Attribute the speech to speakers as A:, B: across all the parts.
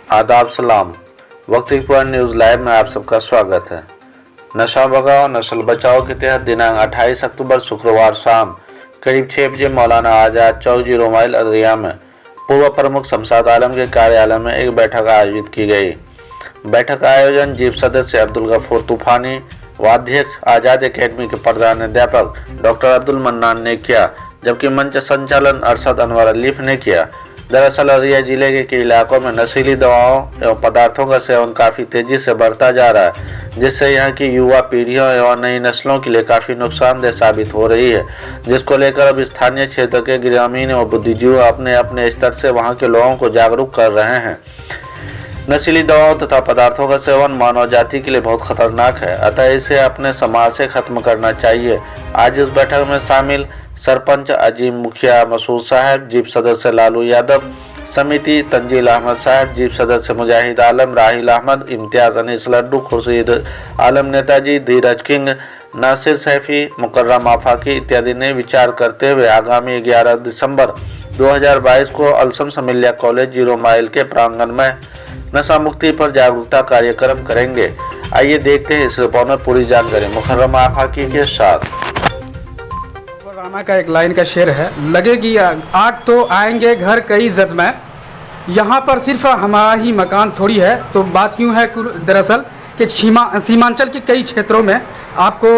A: आदाब सलाम। वक्त इकबाल न्यूज़ लाइव में आप सबका स्वागत है। नशा भगाओ नस्ल बचाओ के तहत दिनांक 28 अक्टूबर शुक्रवार शाम करीब 6 बजे मौलाना आज़ाद चौक 0 माइल अररिया में पूर्व प्रमुख शमशाद आलम के कार्यालय में एक बैठक आयोजित की गई। बैठक का आयोजन जीप सदस्य अब्दुल गफूर तूफानी व अध्यक्ष आज़ाद एकेडमी के प्रधानाध्यापक डॉक्टर अब्दुल मन्नान ने किया, जबकि मंच संचालन अरशद अनवर अलीफ ने किया। दरअसल अररिया जिले के कई इलाकों में नशीली दवाओं एवं पदार्थों का सेवन काफ़ी तेजी से बढ़ता जा रहा है, जिससे यहाँ की युवा पीढ़ियों एवं नई नस्लों के लिए काफ़ी नुकसानदेह साबित हो रही है, जिसको लेकर अब स्थानीय क्षेत्र के ग्रामीण एवं बुद्धिजीवी अपने अपने स्तर से वहाँ के लोगों को जागरूक कर रहे हैं। नशीली दवाओं तथा पदार्थों का सेवन मानव जाति के लिए बहुत खतरनाक है, अतः इसे अपने समाज से खत्म करना चाहिए। आज इस बैठक में शामिल सरपंच अजीम मुखिया मसूद साहब, जीप सदस्य लालू यादव, समिति तंजील अहमद साहब, जीप सदस्य मुजाहिद आलम, राहिल अहमद, इम्तियाज अनीस लड्डू, खुर्शीद आलम नेताजी, धीरज किंग, नासिर सैफी, मुकर्रम आफाकी इत्यादि ने विचार करते हुए आगामी 11 दिसंबर 2022 को अलसम समिलिया कॉलेज 0 माइल के प्रांगण में नशा मुक्ति पर जागरूकता कार्यक्रम करेंगे। आइए देखते हैं इस रिपोर्ट में पूरी जानकारी मुकर्रम आफाकी के साथ।
B: राना का एक लाइन का शेर है, लगेगी आग तो आएंगे घर कई जद में, यहाँ पर सिर्फ हमारा ही मकान थोड़ी है। तो बात यूँ है दरअसल कि सीमांचल के कई क्षेत्रों में आपको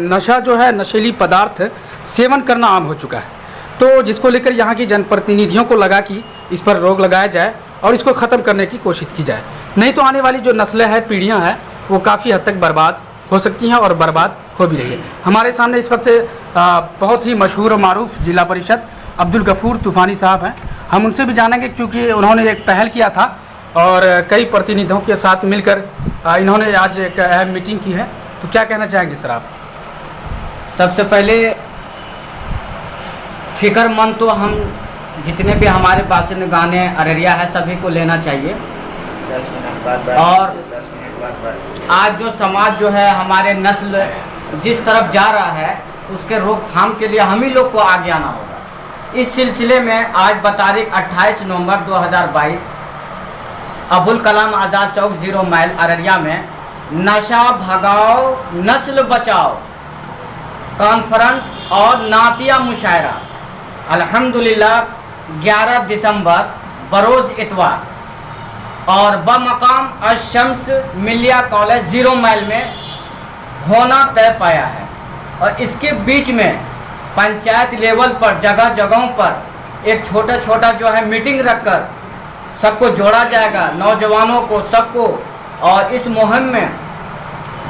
B: नशा जो है, नशीली पदार्थ सेवन करना आम हो चुका है। तो जिसको लेकर यहाँ की जनप्रतिनिधियों को लगा कि इस पर रोक लगाया जाए और इसको ख़त्म करने की कोशिश की जाए, नहीं तो आने वाली जो नस्लें हैं, पीढ़ियाँ हैं, वो काफ़ी हद तक बर्बाद हो सकती हैं और बर्बाद हो भी रही है। हमारे सामने इस वक्त बहुत ही मशहूर और मारूफ जिला परिषद अब्दुल गफूर तूफानी साहब हैं। हम उनसे भी जानेंगे, क्योंकि उन्होंने एक पहल किया था और कई प्रतिनिधियों के साथ मिलकर इन्होंने आज एक अहम मीटिंग की है। तो क्या कहना चाहेंगे सर आप?
C: सबसे पहले फिक्रमंद तो हम जितने भी हमारे बासिंदे गाने अररिया है सभी को लेना चाहिए।
D: 10 मिनट बाद
C: और आज जो समाज जो है, हमारे नस्ल जिस तरफ जा रहा है, उसके रोकथाम के लिए हम ही लोग को आगे आना होगा। इस सिलसिले में आज बतारीख 28 नवंबर 2022 अबुल कलाम आज़ाद चौक 0 माइल अररिया में नशा भगाओ नस्ल बचाओ कॉन्फ्रेंस और नातिया मुशायरा अल्हम्दुलिल्लाह 11 दिसंबर बरोज़ इतवार और बमकाम अशम्स मिलिया कॉलेज 0 माइल में होना तय पाया है। और इसके बीच में पंचायत लेवल पर जगह जगहों पर एक छोटा छोटा जो है मीटिंग रखकर सबको जोड़ा जाएगा, नौजवानों को सबको, और इस मुहिम में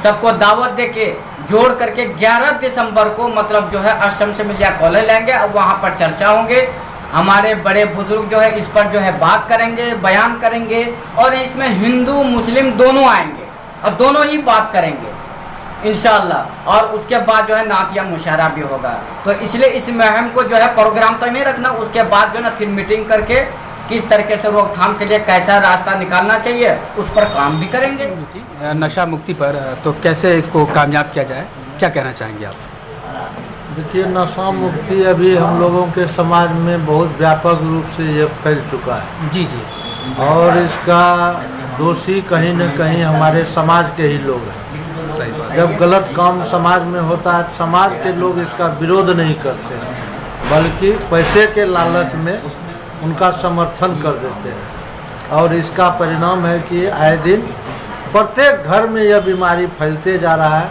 C: सबको दावत देके जोड़ करके 11 दिसंबर को मतलब जो है अशम्स मिलिया कॉलेज लेंगे। अब वहाँ पर चर्चा होंगे, हमारे बड़े बुजुर्ग जो है इस पर जो है बात करेंगे, बयान करेंगे, और इसमें हिंदू मुस्लिम दोनों आएंगे और दोनों ही बात करेंगे इंशाअल्लाह। और उसके बाद जो है नातिया मुशायरा भी होगा। तो इसलिए इस मुहिम को जो है प्रोग्राम तक नहीं रखना, उसके बाद जो है ना फिर मीटिंग करके किस तरीके से रोकथाम के लिए कैसा रास्ता निकालना चाहिए उस पर काम भी करेंगे।
B: नशा मुक्ति पर तो कैसे इसको कामयाब किया जाए, क्या कहना चाहेंगे आप?
D: देखिए, नशा मुक्ति अभी हम लोगों के समाज में बहुत व्यापक रूप से ये फैल चुका है।
B: जी जी।
D: और इसका दोषी कहीं न कहीं हमारे समाज के ही लोग हैं।
B: सही बात।
D: जब गलत काम समाज में होता है, समाज के लोग इसका विरोध नहीं करते हैं, बल्कि पैसे के लालच में उनका समर्थन कर देते हैं। और इसका परिणाम है कि आए दिन प्रत्येक घर में यह बीमारी फैलते जा रहा है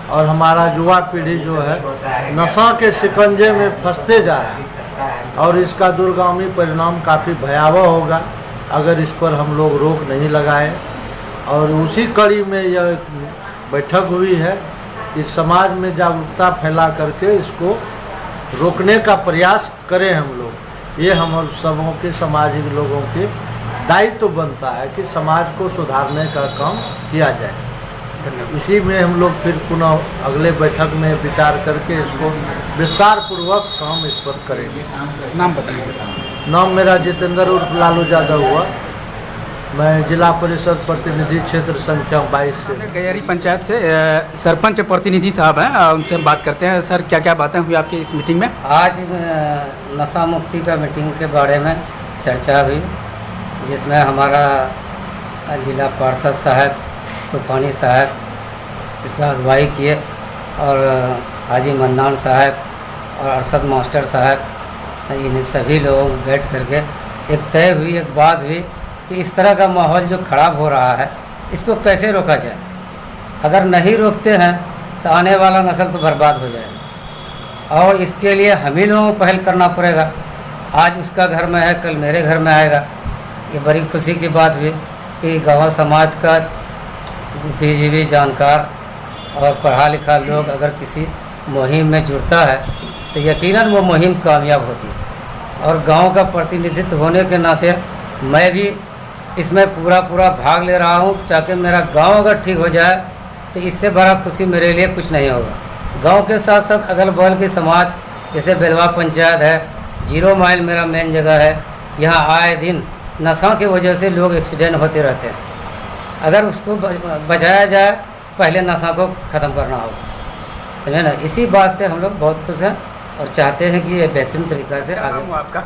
D: और हमारा युवा पीढ़ी जो है नशा के शिकंजे में फंसते जा रहा है। और इसका दूरगामी परिणाम काफ़ी भयावह होगा अगर इस पर हम लोग रोक नहीं लगाए। और उसी कड़ी में यह बैठक हुई है कि समाज में जागरूकता फैला करके इसको रोकने का प्रयास करें हम लोग। ये हम सबों के सामाजिक लोगों के दायित्व बनता है कि समाज को सुधारने का काम किया जाए। इसी में हम लोग फिर पुनः अगले बैठक में विचार करके इसको विस्तार पूर्वक काम इस पर करेंगे।
B: नाम बताइए।
D: नाम मेरा जितेंद्र उर्फ लालू यादव हुआ। मैं जिला परिषद प्रतिनिधि क्षेत्र संख्या 22 से
B: गैरी पंचायत से सरपंच प्रतिनिधि साहब हैं, उनसे हम बात करते हैं। सर, क्या क्या बातें हुई आपकी इस मीटिंग में?
E: आज नशा मुक्ति का मीटिंग के बारे में चर्चा हुई, जिसमें हमारा जिला पार्षद साहब, तूफानी साहब इसका अगुवाई किए, और हाजी मन्नान साहब और अरशद मास्टर साहब, इन सभी लोगों बैठ करके एक तय हुई, एक बात हुई कि इस तरह का माहौल जो ख़राब हो रहा है इसको कैसे रोका जाए। अगर नहीं रोकते हैं तो आने वाला नस्ल तो बर्बाद हो जाएगा, और इसके लिए हम ही लोगों को पहल करना पड़ेगा। आज उसका घर में है, कल मेरे घर में आएगा। ये बड़ी खुशी की बात हुई कि गाँव समाज का बुद्धिजीवी, जानकार और पढ़ा लिखा लोग अगर किसी मुहिम में जुड़ता है तो यकीनन वो मुहिम कामयाब होती है। और गांव का प्रतिनिधित्व होने के नाते मैं भी इसमें पूरा भाग ले रहा हूं, ताकि मेरा गांव अगर ठीक हो जाए तो इससे बड़ा खुशी मेरे लिए कुछ नहीं होगा। गांव के साथ साथ अगल बगल के समाज, जैसे बेलवा पंचायत है, 0 माइल मेरा मेन जगह है, यहाँ आए दिन नशा की वजह से लोग एक्सीडेंट होते रहते हैं। अगर उसको बचाया जाए, पहले नशा को ख़त्म करना होगा, समझे ना। इसी बात से हम लोग बहुत खुश हैं और चाहते हैं कि ये बेहतरीन तरीक़ा से आगे।
B: आपका?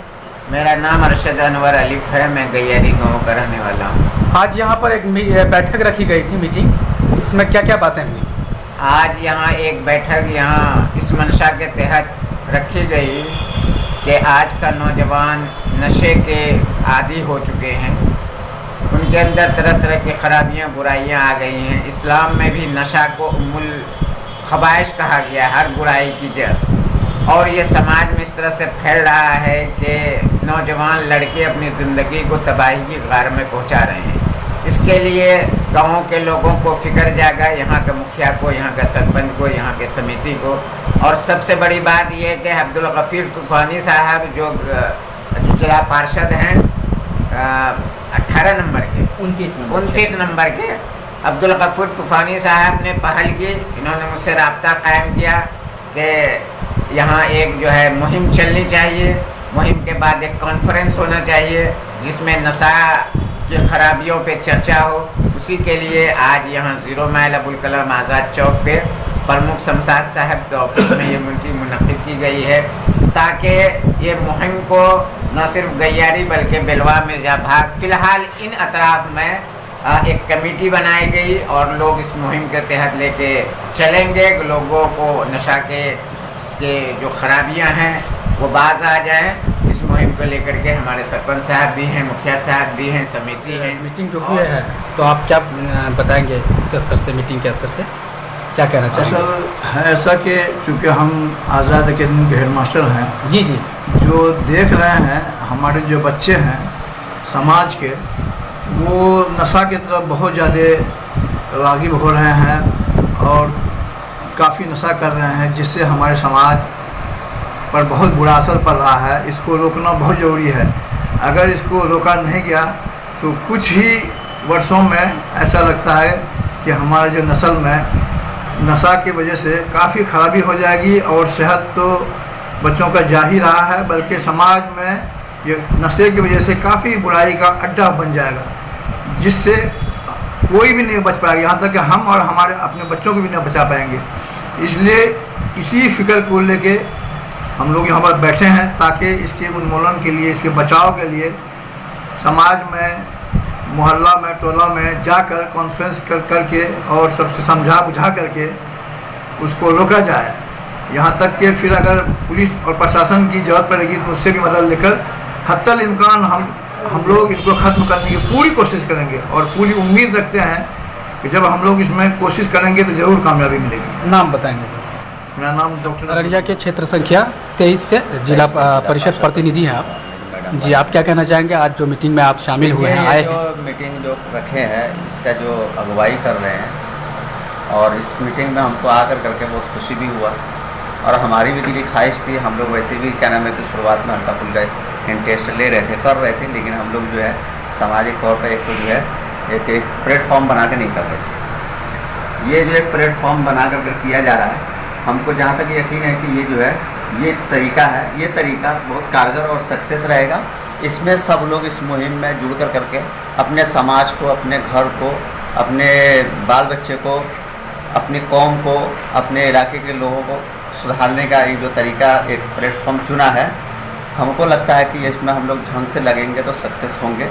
F: मेरा नाम अरशद अनवर अलीफ है, मैं गैयारी गांव का रहने वाला हूँ।
B: आज यहाँ पर एक बैठक रखी गई थी, मीटिंग, उसमें क्या क्या बातें हुई?
F: आज यहाँ एक बैठक यहाँ इस मंशा के तहत रखी गई कि आज का नौजवान नशे के आदी हो चुके हैं, उनके अंदर तरह तरह की खराबियाँ, बुराइयाँ आ गई हैं। इस्लाम में भी नशा को उम्मुल खबाइश कहा गया, हर बुराई की जड़। और ये समाज में इस तरह से फैल रहा है कि नौजवान लड़के अपनी ज़िंदगी को तबाही की गार में पहुंचा रहे हैं। इसके लिए गाँव के लोगों को फ़िक्र जागा, यहाँ के मुखिया को, यहाँ के सरपंच को, यहाँ के समिति को। और सबसे बड़ी बात यह है कि अब्दुल गफ़ीर तूफ़ानी साहब जो जिला पार्षद हैं 18 नंबर के, 29 नंबर के अब्दुल गफ़ूर तूफ़ानी साहब ने पहल की। इन्होंने मुझसे रब्ता कायम किया कि यहाँ एक जो है मुहिम चलनी चाहिए, मुहिम के बाद एक कॉन्फ्रेंस होना चाहिए जिसमें नशा की खराबियों पे चर्चा हो। उसी के लिए आज यहाँ 0 माइल अबुल कलाम आज़ाद चौक पे प्रमुख शमशाद साहब के ऑफिस में ये मीटिंग मुनक़िद की गई है, ताकि ये मुहिम को न सिर्फ गैयारी बल्कि बेलवा, मिर्जा भाग, फ़िलहाल इन अतराफ़ में एक कमेटी बनाई गई और लोग इस मुहिम के तहत लेके चलेंगे। लोगों को नशा के जो खराबियां हैं वो बाज आ जाएं। इस मुहिम को लेकर के हमारे सरपंच साहब भी हैं, मुखिया साहब भी हैं, समिति है।
B: मीटिंग जो हुई है तो आप क्या बताएंगे इस स्तर से, मीटिंग के स्तर से क्या कहना चाहेंगे?
G: असल है ऐसा कि चूँकि हम आज़ाद अकेडमी के हेडमास्टर हैं,
B: जी,
G: जो देख रहे हैं हमारे जो बच्चे हैं समाज के, वो नशा की तरफ बहुत ज़्यादा राग़िब हो रहे हैं और काफ़ी नशा कर रहे हैं, जिससे हमारे समाज पर बहुत बुरा असर पड़ रहा है। इसको रोकना बहुत ज़रूरी है। अगर इसको रोका नहीं गया तो कुछ ही वर्षों में ऐसा लगता है कि हमारे जो नस्ल में नशा की वजह से काफ़ी खराबी हो जाएगी और सेहत तो बच्चों का जा ही रहा है, बल्कि समाज में ये नशे की वजह से काफ़ी बुराई का अड्डा बन जाएगा, जिससे कोई भी नहीं बच पाएगा, यहाँ तक कि हम और हमारे अपने बच्चों को भी नहीं बचा पाएंगे। इसलिए इसी फिक्र को लेके हम लोग यहाँ पर बैठे हैं, ताकि इसके उन्मूलन के लिए, इसके बचाव के लिए समाज में, मोहल्ला में, टोला में जाकर कॉन्फ्रेंस करके और सबसे समझा बुझा करके उसको रोका जाए। यहाँ तक कि फिर अगर पुलिस और प्रशासन की ज़रूरत पड़ेगी तो उससे भी मदद लेकर हत्तल इम्कान हम लोग इनको ख़त्म करने की पूरी कोशिश करेंगे और पूरी उम्मीद रखते हैं कि जब हम लोग इसमें कोशिश करेंगे तो ज़रूर कामयाबी मिलेगी।
B: नाम बताएंगे सर?
G: मेरा नाम डॉक्टर
B: अररिया के क्षेत्र संख्या 23 से जिला परिषद प्रतिनिधि हैं आप जी। आप क्या कहना चाहेंगे आज जो मीटिंग में आप शामिल हुए हैं, आए हैं?
H: मीटिंग जो रखे हैं इसका जो अगुवाई कर रहे हैं और इस मीटिंग में हमको आकर करके बहुत खुशी भी हुआ और हमारी भी दिली ख्वाहिश थी। हम लोग वैसे भी क्या नाम है कि शुरुआत में हल्का फुल्का इंटरेस्ट ले रहे थे, कर रहे थे, लेकिन हम लोग जो है सामाजिक तौर पर एक तो जो है एक प्लेटफॉर्म बना कर नहीं कर रहे थे। ये जो एक प्लेटफॉर्म बना कर किया जा रहा है, हमको जहाँ तक यकीन है कि ये जो है ये तरीका है, ये तरीका बहुत कारगर और सक्सेस रहेगा। इसमें सब लोग इस मुहिम में जुड़ कर करके अपने समाज को, अपने घर को, अपने बाल बच्चे को, अपनी कौम को, अपने इलाके के लोगों को सुधारने का ये जो तरीका एक प्लेटफॉर्म चुना है, हमको लगता है कि इसमें हम लोग ढंग से लगेंगे तो सक्सेस होंगे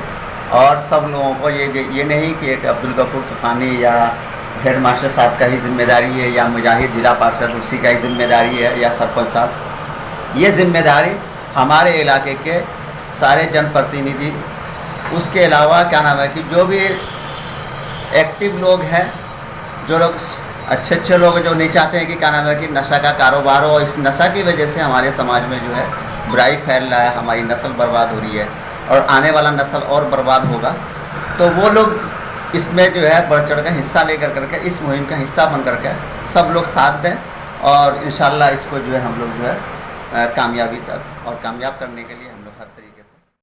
H: और सब लोगों को ये नहीं कि एक अब्दुल गफूर तूफानी या हेड मास्टर साहब का ही जिम्मेदारी है या मुजाहिद जिला पार्षद उसी का ही जिम्मेदारी है या सरपंच साहब। ये जिम्मेदारी हमारे इलाके के सारे जनप्रतिनिधि, उसके अलावा क्या नाम है कि जो भी एक्टिव लोग हैं, जो लोग अच्छे लोग जो नहीं चाहते हैं कि क्या नाम है कि नशा का कारोबार हो, इस नशा की वजह से हमारे समाज में जो है बुराई फैल रहा है, हमारी नस्ल बर्बाद हो रही है और आने वाला नस्ल और बर्बाद होगा। तो वो लोग इसमें जो है बढ़ चढ़ कर हिस्सा लेकर करके इस मुहिम का हिस्सा बन करके सब लोग साथ दें और इंशाल्लाह इसको जो है हम लोग जो है कामयाबी तक और कामयाब करने के लिए